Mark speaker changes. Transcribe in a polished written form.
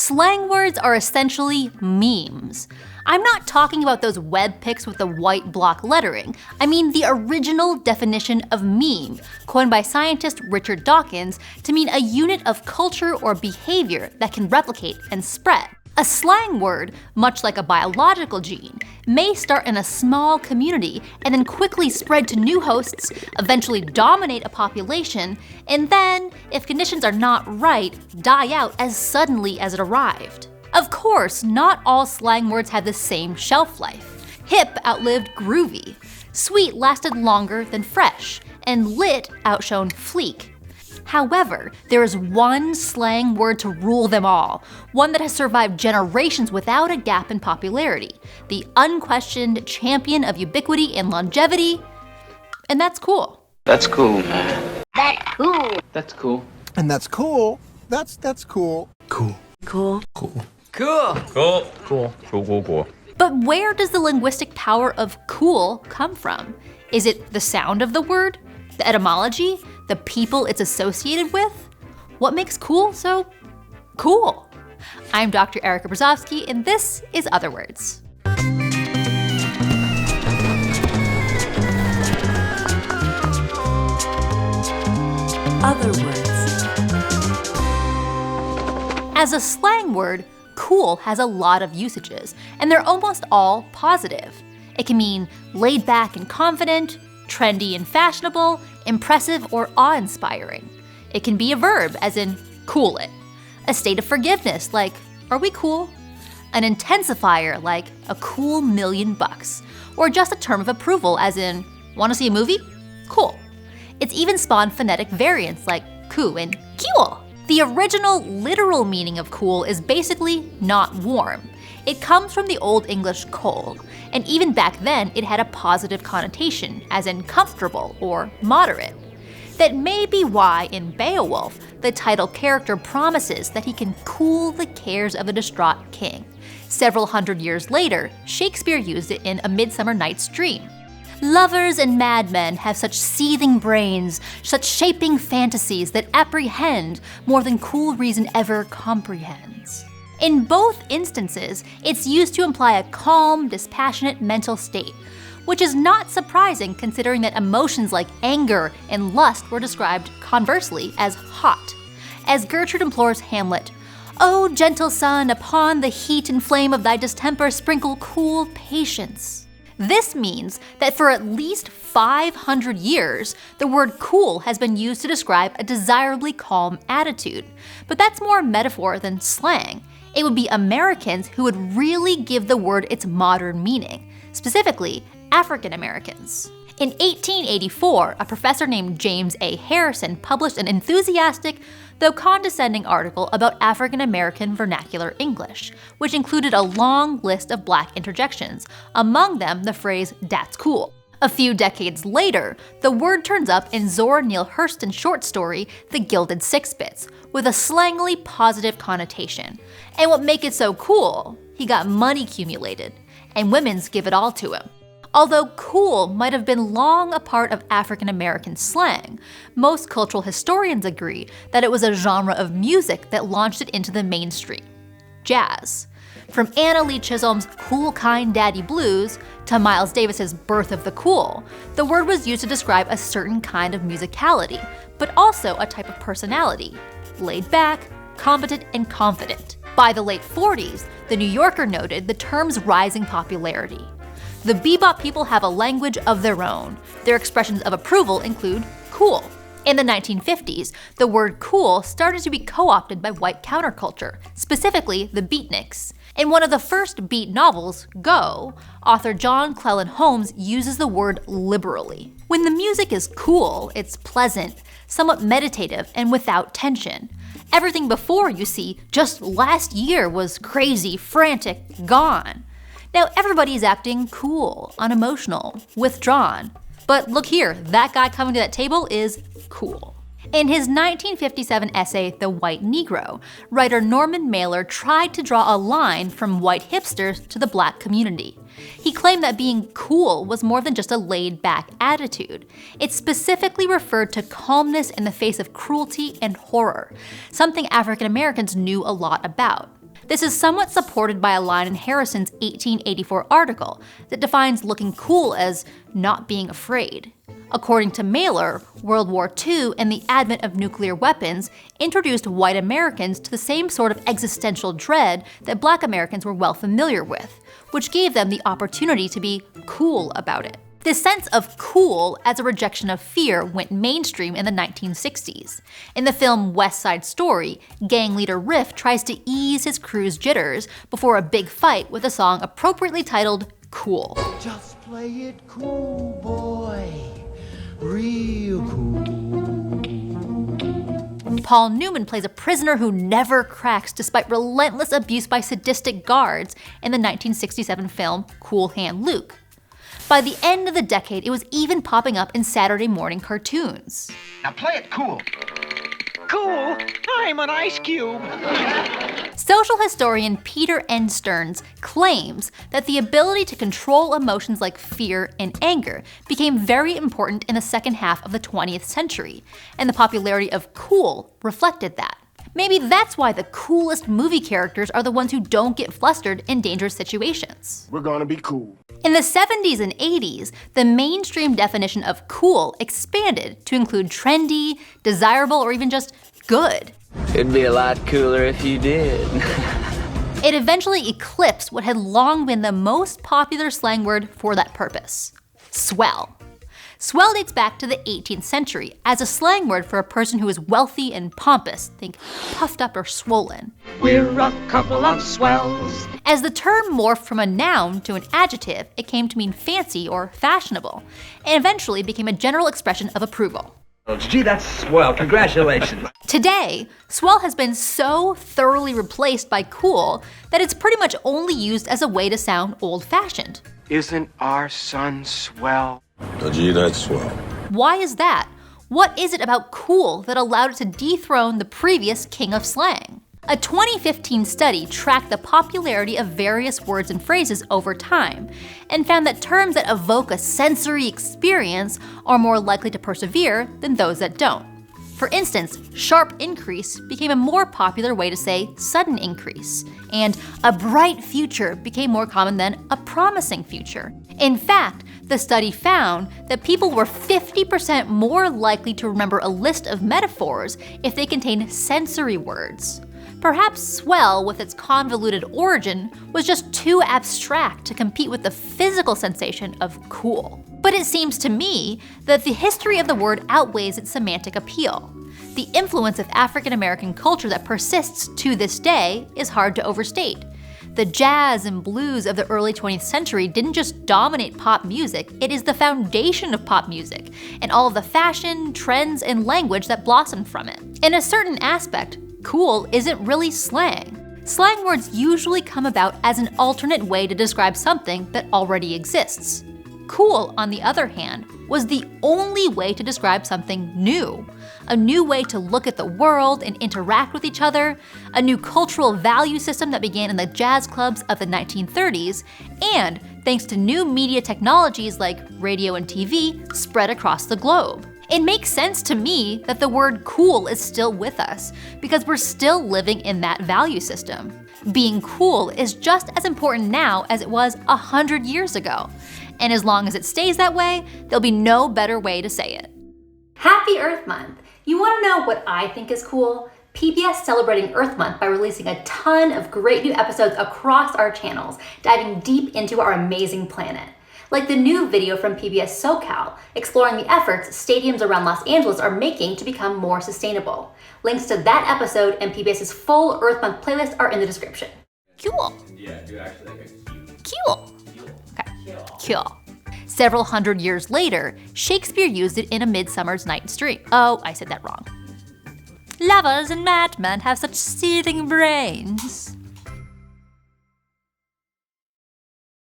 Speaker 1: Slang words are essentially memes. I'm not talking about those web pics with the white block lettering. I mean the original definition of meme, coined by scientist Richard Dawkins to mean a unit of culture or behavior that can replicate and spread. A slang word, much like a biological gene, may start in a small community and then quickly spread to new hosts, eventually dominate a population, and then, if conditions are not right, die out as suddenly as it arrived. Of course, not all slang words have the same shelf life. Hip outlived groovy, sweet lasted longer than fresh, and lit outshone fleek. However, there is one slang word to rule them all, one that has survived generations without a gap in popularity, the unquestioned champion of ubiquity and longevity, and that's cool.
Speaker 2: That's cool, man.
Speaker 3: That's cool.
Speaker 2: That's cool.
Speaker 4: And that's cool. That's cool.
Speaker 2: Cool.
Speaker 3: Cool.
Speaker 2: Cool.
Speaker 5: Cool.
Speaker 2: Cool. Cool. Cool. Cool.
Speaker 1: But where does the linguistic power of cool come from? Is it the sound of the word? The etymology? The people it's associated with? What makes cool so cool? I'm Dr. Erica Brozovsky, and this is Otherwords.
Speaker 3: Otherwords.
Speaker 1: As a slang word, cool has a lot of usages, and they're almost all positive. It can mean laid back and confident, trendy and fashionable, impressive or awe-inspiring. It can be a verb, as in cool it. A state of forgiveness, like, are we cool? An intensifier, like a cool $1,000,000. Or just a term of approval, as in, wanna see a movie? Cool. It's even spawned phonetic variants like coo and cool. The original literal meaning of cool is basically not warm. It comes from the Old English cold, and even back then it had a positive connotation, as in comfortable or moderate. That may be why in Beowulf, the title character promises that he can cool the cares of a distraught king. Several hundred years later, Shakespeare used it in A Midsummer Night's Dream. Lovers and madmen have such seething brains, such shaping fantasies that apprehend more than cool reason ever comprehends. In both instances, it's used to imply a calm, dispassionate mental state, which is not surprising considering that emotions like anger and lust were described conversely as hot. As Gertrude implores Hamlet, "O gentle sun, upon the heat and flame of thy distemper sprinkle cool patience." This means that for at least 500 years, the word cool has been used to describe a desirably calm attitude. But that's more metaphor than slang. It would be Americans who would really give the word its modern meaning, specifically African Americans. In 1884, a professor named James A. Harrison published an enthusiastic, though condescending article about African American vernacular English, which included a long list of Black interjections, among them the phrase, "that's cool." A few decades later, the word turns up in Zora Neale Hurston's short story, The Gilded Sixpence, with a slangily positive connotation. And what makes it so cool? He got money accumulated, and women's give it all to him. Although cool might have been long a part of African American slang, most cultural historians agree that it was a genre of music that launched it into the mainstream: jazz. From Anna Lee Chisholm's Cool Kind Daddy Blues to Miles Davis's Birth of the Cool, the word was used to describe a certain kind of musicality, but also a type of personality: laid back, competent, and confident. By the late 40s, The New Yorker noted the term's rising popularity. The bebop people have a language of their own. Their expressions of approval include cool. In the 1950s, the word cool started to be co-opted by white counterculture, specifically the beatniks. In one of the first beat novels, Go, author John Cleland Holmes uses the word liberally. When the music is cool, it's pleasant, somewhat meditative, and without tension. Everything before, you see, just last year was crazy, frantic, gone. Now everybody's acting cool, unemotional, withdrawn. But look here, that guy coming to that table is cool. In his 1957 essay, The White Negro, writer Norman Mailer tried to draw a line from white hipsters to the Black community. He claimed that being cool was more than just a laid-back attitude. It specifically referred to calmness in the face of cruelty and horror, something African Americans knew a lot about. This is somewhat supported by a line in Harrison's 1884 article that defines looking cool as not being afraid. According to Mailer, World War II and the advent of nuclear weapons introduced white Americans to the same sort of existential dread that black Americans were well familiar with, which gave them the opportunity to be cool about it. This sense of cool as a rejection of fear went mainstream in the 1960s. In the film West Side Story, gang leader Riff tries to ease his crew's jitters before a big fight with a song appropriately titled Cool.
Speaker 3: Just play it cool, boy. Real cool.
Speaker 1: Paul Newman plays a prisoner who never cracks despite relentless abuse by sadistic guards in the 1967 film Cool Hand Luke. By the end of the decade, it was even popping up in Saturday morning cartoons.
Speaker 3: Now play it cool. Cool? I'm an ice cube.
Speaker 1: Social historian Peter N. Stearns claims that the ability to control emotions like fear and anger became very important in the second half of the 20th century, and the popularity of cool reflected that. Maybe that's why the coolest movie characters are the ones who don't get flustered in dangerous situations.
Speaker 3: We're gonna be cool.
Speaker 1: In the 70s and 80s, the mainstream definition of cool expanded to include trendy, desirable, or even just good.
Speaker 2: It'd be a lot cooler if you did.
Speaker 1: It eventually eclipsed what had long been the most popular slang word for that purpose: swell. Swell dates back to the 18th century as a slang word for a person who is wealthy and pompous, think puffed up or swollen.
Speaker 3: We're a couple of swells.
Speaker 1: As the term morphed from a noun to an adjective, it came to mean fancy or fashionable, and eventually became a general expression of approval.
Speaker 5: Gee, that's swell. Congratulations.
Speaker 1: Today, swell has been so thoroughly replaced by cool that it's pretty much only used as a way to sound old-fashioned.
Speaker 6: Isn't our son swell?
Speaker 7: Gee, that's swell.
Speaker 1: Why is that? What is it about cool that allowed it to dethrone the previous king of slang? A 2015 study tracked the popularity of various words and phrases over time, and found that terms that evoke a sensory experience are more likely to persevere than those that don't. For instance, sharp increase became a more popular way to say sudden increase, and a bright future became more common than a promising future. In fact, the study found that people were 50% more likely to remember a list of metaphors if they contained sensory words. Perhaps swell, with its convoluted origin, was just too abstract to compete with the physical sensation of cool. But it seems to me that the history of the word outweighs its semantic appeal. The influence of African American culture that persists to this day is hard to overstate. The jazz and blues of the early 20th century didn't just dominate pop music, it is the foundation of pop music, and all of the fashion, trends, and language that blossomed from it. In a certain aspect, cool isn't really slang. Slang words usually come about as an alternate way to describe something that already exists. Cool, on the other hand, was the only way to describe something new. A new way to look at the world and interact with each other, a new cultural value system that began in the jazz clubs of the 1930s, and, thanks to new media technologies like radio and TV, spread across the globe. It makes sense to me that the word cool is still with us, because we're still living in that value system. Being cool is just as important now as it was 100 years ago. And as long as it stays that way, there'll be no better way to say it. Happy Earth Month! You want to know what I think is cool? PBS celebrating Earth Month by releasing a ton of great new episodes across our channels, diving deep into our amazing planet. Like the new video from PBS SoCal, exploring the efforts stadiums around Los Angeles are making to become more sustainable. Links to that episode and PBS's full Earth Month playlist are in the description. Cool.
Speaker 5: Yeah, do actually like a
Speaker 1: Cool. Okay. Cool. Several hundred years later, Shakespeare used it in A Midsummer's Night's Dream. Oh, I said that wrong. Lovers and madmen have such seething brains.